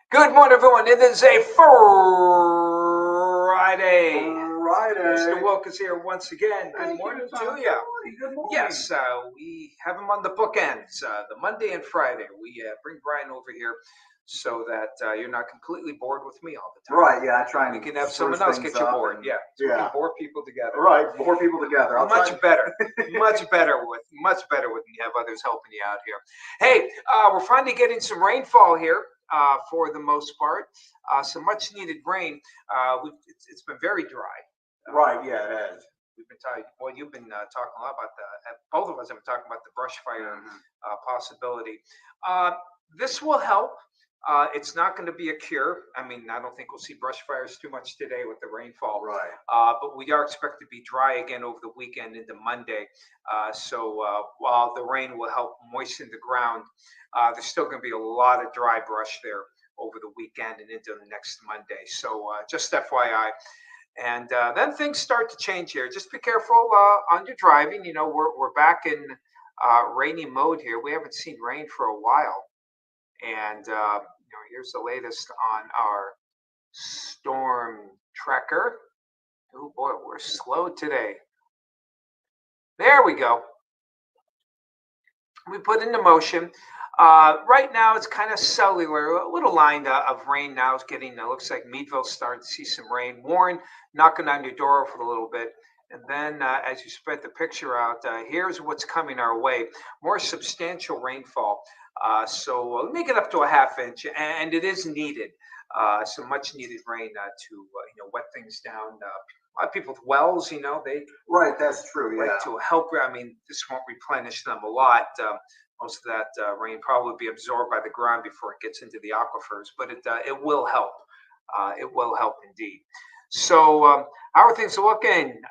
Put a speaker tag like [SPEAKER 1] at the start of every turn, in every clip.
[SPEAKER 1] Good morning, everyone. It is a Friday. Mr. Wilk is here once again. Good morning to you.
[SPEAKER 2] Good morning.
[SPEAKER 1] Yes, we have him on the bookends, the Monday and Friday. We bring Brian over here so that you're not completely bored with me all the time.
[SPEAKER 2] Right, yeah, I try and
[SPEAKER 1] We can have someone else get you bored. Yeah, so we can bore people together.
[SPEAKER 2] Right, bore people together.
[SPEAKER 1] Much better when you have others helping you out here. Hey, we're finally getting some rainfall here. For the most part, some much needed rain. It's been very dry.
[SPEAKER 2] Right, yeah, it has.
[SPEAKER 1] We've been talking. Well, you've been talking a lot about both of us have been talking about the brush fire possibility. This will help. It's not going to be a cure. I mean, I don't think we'll see brush fires too much today with the rainfall.
[SPEAKER 2] Right.
[SPEAKER 1] But we are expected to be dry again over the weekend into Monday. So while the rain will help moisten the ground, there's still going to be a lot of dry brush there over the weekend and into the next Monday. So just FYI. And then things start to change here. Just be careful on your driving. You know, we're back in rainy mode here. We haven't seen rain for a while. And here's the latest on our storm tracker. Oh boy, we're slow today. There we go. We put into motion. Right now, it's kind of cellular, a little line of rain now is getting. It looks like Meadville's starting to see some rain. Warren knocking on your door for a little bit. And then as you spread the picture out, here's what's coming our way. More substantial rainfall. So let me get up to a half inch, and it is needed. Some much needed rain to wet things down. A lot of people with wells, they
[SPEAKER 2] Right, that's true. Yeah.
[SPEAKER 1] like to help. I mean, this won't replenish them a lot. Most of that rain probably be absorbed by the ground before it gets into the aquifers, but it will help. It will help indeed. So, how are things looking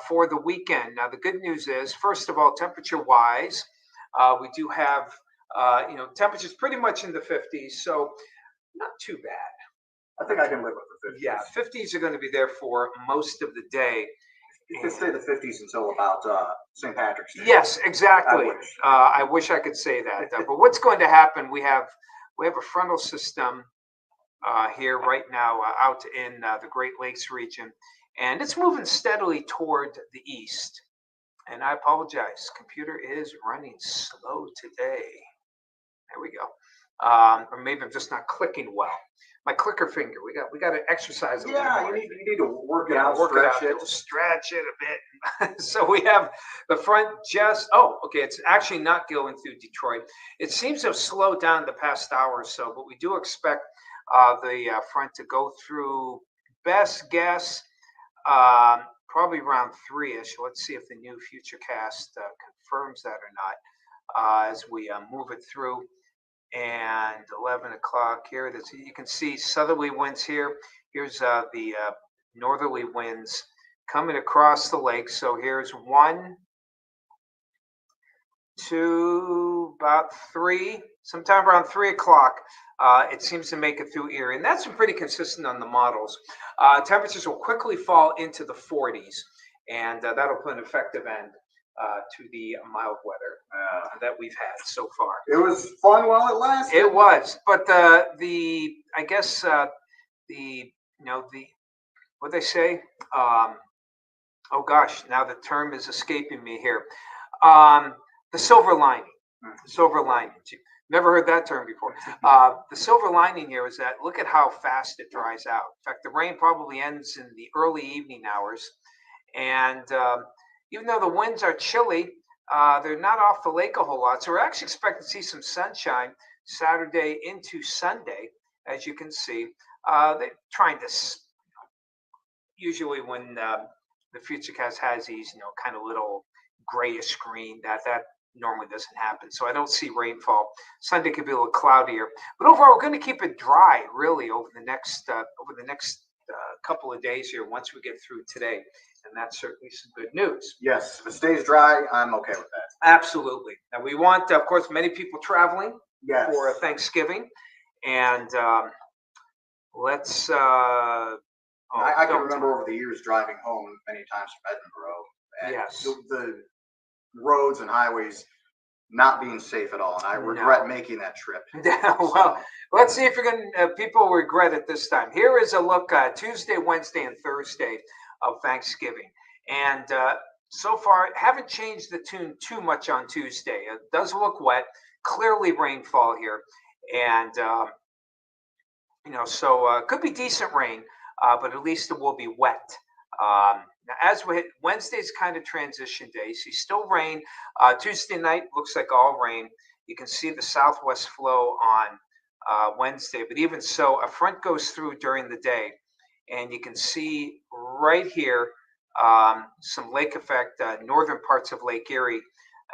[SPEAKER 1] for the weekend? Now, the good news is, first of all, temperature-wise, we do have temperatures pretty much in the 50s, so not too bad.
[SPEAKER 2] I think I can live with the 50s.
[SPEAKER 1] Yeah, 50s are going to be there for most of the day.
[SPEAKER 2] You can stay the 50s until about St. Patrick's Day.
[SPEAKER 1] Yes, exactly. I wish I could say that. But what's going to happen? We have a frontal system here right now out in the Great Lakes region, and it's moving steadily toward the east. And I apologize, computer is running slow today. There we go. Or maybe I'm just not clicking well. My clicker finger. We got to exercise a little more.
[SPEAKER 2] You need to work it out,
[SPEAKER 1] stretch it a bit. So we have the front just. Oh, okay. It's actually not going through Detroit. It seems to have slowed down the past hour or so, but we do expect the front to go through. Best guess, probably around 3-ish. Let's see if the new Futurecast confirms that or not as we move it through. And 11 o'clock here. You can see southerly winds here. Here's the northerly winds coming across the lake. So here's 1, 2, about 3. Sometime around 3 o'clock, it seems to make it through Erie. And that's been pretty consistent on the models. Temperatures will quickly fall into the 40s. And that'll put an effective end to the mild weather that we've had so far.
[SPEAKER 2] It was fun while it lasted.
[SPEAKER 1] It was, but the I guess what they say. Oh gosh, now the term is escaping me here. The silver lining. The silver lining. Never heard that term before. The silver lining here is that look at how fast it dries out. In fact, the rain probably ends in the early evening hours, and even though the winds are chilly, they're not off the lake a whole lot. So we're actually expecting to see some sunshine Saturday into Sunday, as you can see. They're trying to, usually when the Futurecast has these, kind of little grayish screen, that normally doesn't happen. So I don't see rainfall. Sunday could be a little cloudier. But overall, we're going to keep it dry, really, over the next couple of days here once we get through today. And that's certainly some good news.
[SPEAKER 2] Yes, if it stays dry, I'm okay with that.
[SPEAKER 1] Absolutely. Now we want, of course, many people traveling for Thanksgiving, and let's.
[SPEAKER 2] I can remember over the years driving home many times from Edinburgh, and the roads and highways not being safe at all, and I regret making that trip.
[SPEAKER 1] Well, let's see if you're going to, people regret it this time. Here is a look Tuesday, Wednesday, and Thursday of Thanksgiving. And so far, haven't changed the tune too much on Tuesday. It does look wet, clearly rainfall here. And, so could be decent rain, but at least it will be wet. Now, as we hit Wednesday's kind of transition day, see still rain. Tuesday night looks like all rain. You can see the southwest flow on Wednesday, but even so, a front goes through during the day, and you can see right here some lake effect, northern parts of Lake Erie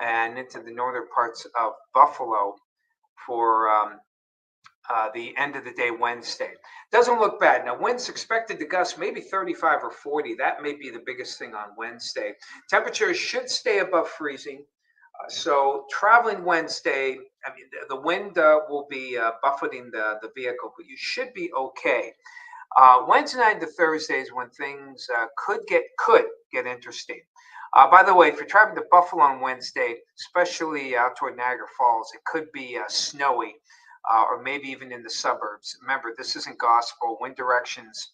[SPEAKER 1] and into the northern parts of Buffalo for the end of the day Wednesday. Doesn't look bad. Now, winds expected to gust maybe 35 or 40. That may be the biggest thing on Wednesday. Temperatures should stay above freezing. So traveling Wednesday, I mean, the wind will be buffeting the vehicle, but you should be okay. Wednesday night to Thursday is when things could get interesting. By the way, if you're traveling to Buffalo on Wednesday, especially out toward Niagara Falls, it could be snowy. Or maybe even in the suburbs. Remember, this isn't gospel. Wind directions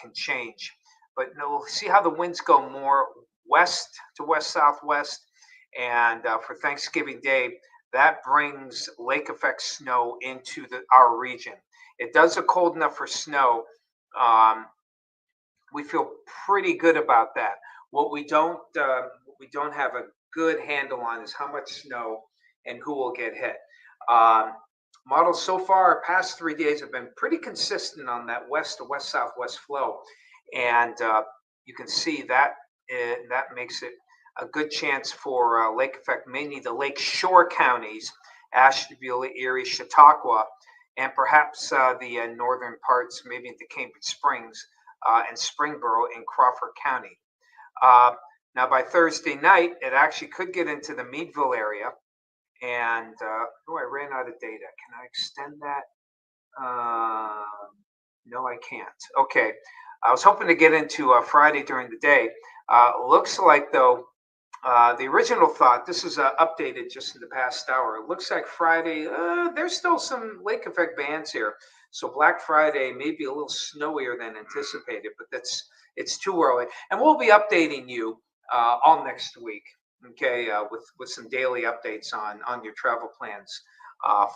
[SPEAKER 1] can change. But we'll see how the winds go more west to west-southwest. And for Thanksgiving Day, that brings lake effect snow into our region. It does look cold enough for snow. We feel pretty good about that. What we don't have a good handle on is how much snow and who will get hit. Models so far, past 3 days have been pretty consistent on that west to west-southwest flow. And you can see that that makes it a good chance for lake effect, mainly the lake shore counties, Ashtabula, Erie, Chautauqua, and perhaps the northern parts, maybe into Cambridge Springs and Springboro in Crawford County. Now, by Thursday night, it actually could get into the Meadville area. And I ran out of data. Can I extend that? No, I can't. Okay. I was hoping to get into Friday during the day. Looks like, though, the original thought, this is updated just in the past hour. It looks like Friday, there's still some lake effect bands here. So Black Friday may be a little snowier than anticipated, but it's too early. And we'll be updating you all next week. Okay, with some daily updates on your travel plans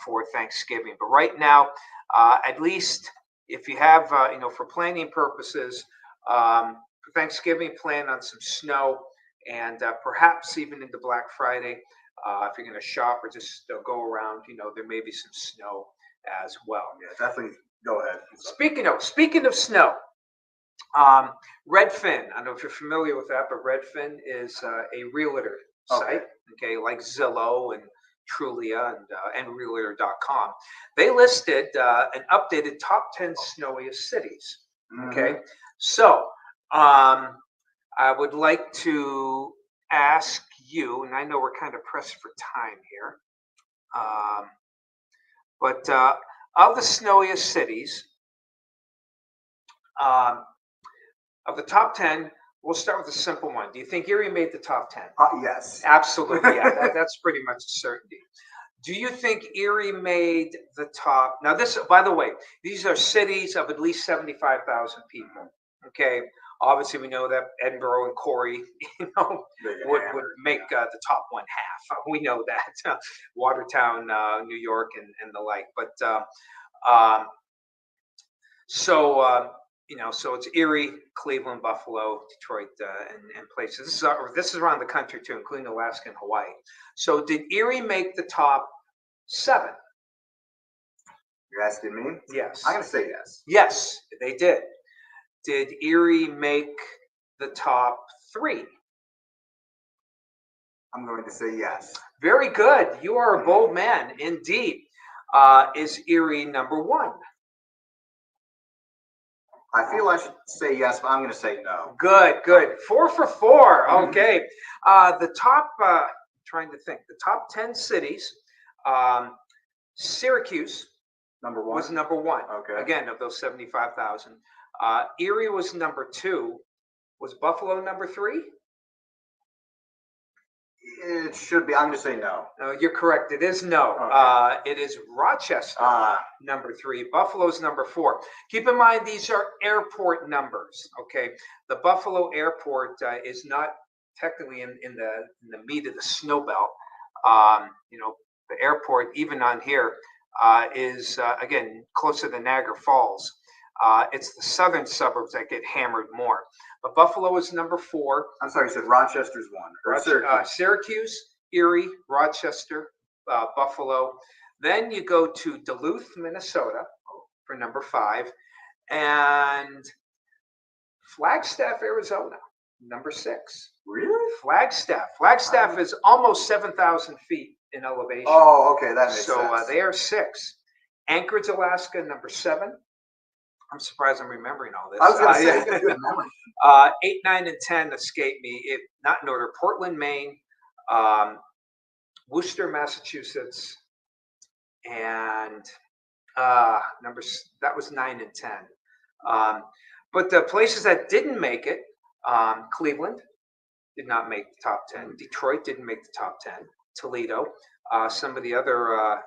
[SPEAKER 1] for Thanksgiving. But right now, at least if you have, for planning purposes, for Thanksgiving, plan on some snow and perhaps even into Black Friday. If you're going to shop or just go around, there may be some snow as well.
[SPEAKER 2] Yeah, definitely. Go ahead.
[SPEAKER 1] Speaking of snow. Redfin, I don't know if you're familiar with that, but Redfin is a realtor site, okay, like Zillow and Trulia and Realtor.com. They listed an updated top 10 snowiest cities. Okay, so I would like to ask you, and I know we're kind of pressed for time here, but of the snowiest cities, of the top 10, we'll start with a simple one. Do you think Erie made the top 10?
[SPEAKER 2] Yes.
[SPEAKER 1] Absolutely. Yeah, that's pretty much a certainty. Do you think Erie made the top? Now, this, by the way, these are cities of at least 75,000 people. Okay. Obviously, we know that Edinburgh and Corey, would make the top one half. We know that. Watertown, New York, and the like. But so it's Erie, Cleveland, Buffalo, Detroit, and places. This is around the country too, including Alaska and Hawaii. So did Erie make the top 7?
[SPEAKER 2] You're asking me?
[SPEAKER 1] Yes.
[SPEAKER 2] I'm going to say yes.
[SPEAKER 1] Yes, they did. Did Erie make the top 3?
[SPEAKER 2] I'm going to say yes.
[SPEAKER 1] Very good. You are a bold man, indeed. Is Erie number 1?
[SPEAKER 2] I feel I should say yes, but I'm going to say no.
[SPEAKER 1] Good. 4 for 4. Okay. The top, trying to think, the top 10 cities, Syracuse was number 1.
[SPEAKER 2] Okay.
[SPEAKER 1] Again, of those 75,000. Erie was number 2. Was Buffalo number 3?
[SPEAKER 2] It should be. I'm going to say no.
[SPEAKER 1] No, you're correct. It is no.
[SPEAKER 2] Okay.
[SPEAKER 1] It is Rochester, number 3. Buffalo's number 4. Keep in mind, these are airport numbers, okay? The Buffalo airport is not technically in the meat of the snow belt. The airport, even on here, is, again, closer to Niagara Falls. It's the southern suburbs that get hammered more. But Buffalo is number 4.
[SPEAKER 2] I'm sorry, you said Rochester's 1.
[SPEAKER 1] Syracuse, Erie, Rochester, Buffalo. Then you go to Duluth, Minnesota for number 5. And Flagstaff, Arizona, number 6.
[SPEAKER 2] Really?
[SPEAKER 1] Flagstaff is almost 7,000 feet in elevation.
[SPEAKER 2] Oh, okay, that makes sense.
[SPEAKER 1] So they are 6. Anchorage, Alaska, number 7. I'm surprised I'm remembering all this.
[SPEAKER 2] I was going to say, good memory.
[SPEAKER 1] 8, 9, and 10 escape me. Not in order. Portland, Maine, Worcester, Massachusetts, and that was 9 and 10. But the places that didn't make it, Cleveland did not make the top 10. Detroit didn't make the top 10. Toledo, some of the other,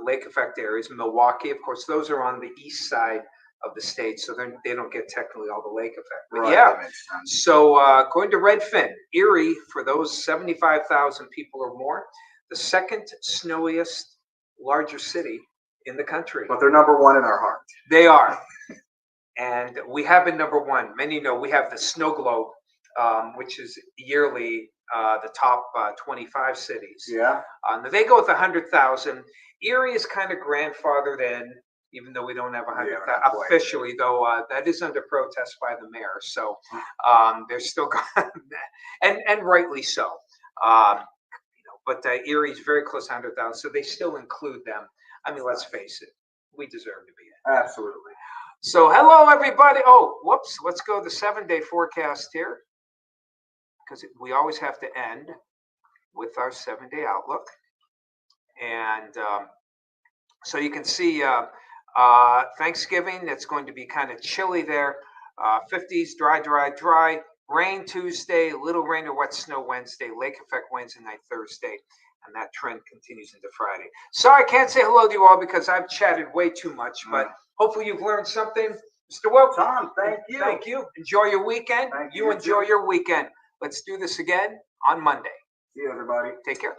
[SPEAKER 1] lake effect areas. Milwaukee, of course, those are on the east side of the state, so they don't get technically all the lake effect. But
[SPEAKER 2] right,
[SPEAKER 1] so going to Redfin, Erie, for those 75,000 people or more, the second snowiest, larger city in the country.
[SPEAKER 2] But they're number 1 in our heart.
[SPEAKER 1] They are. And we have been number 1. Many know we have the Snow Globe, which is yearly the top 25 cities.
[SPEAKER 2] Yeah.
[SPEAKER 1] They go with 100,000. Erie is kind of grandfathered in, even though we don't have 100,000 officially, though that is under protest by the mayor. So they're still going, and rightly so. But Erie is very close to 100,000, so they still include them. I mean, let's face it, we deserve to be in.
[SPEAKER 2] Absolutely.
[SPEAKER 1] So hello, everybody. Oh, whoops. Let's go to the 7-day forecast here, because we always have to end with our 7-day outlook. And so you can see Thanksgiving, it's going to be kind of chilly there. 50s, dry, dry, dry. Rain Tuesday, little rain or wet snow Wednesday, lake effect Wednesday night, Thursday. And that trend continues into Friday. Sorry, I can't say hello to you all because I've chatted way too much, but hopefully you've learned something. Mr. Wilk,
[SPEAKER 2] Tom, thank you.
[SPEAKER 1] Thank you. Enjoy your weekend.
[SPEAKER 2] Thank
[SPEAKER 1] you enjoy your weekend. Let's do this again on Monday.
[SPEAKER 2] See you, everybody.
[SPEAKER 1] Take care.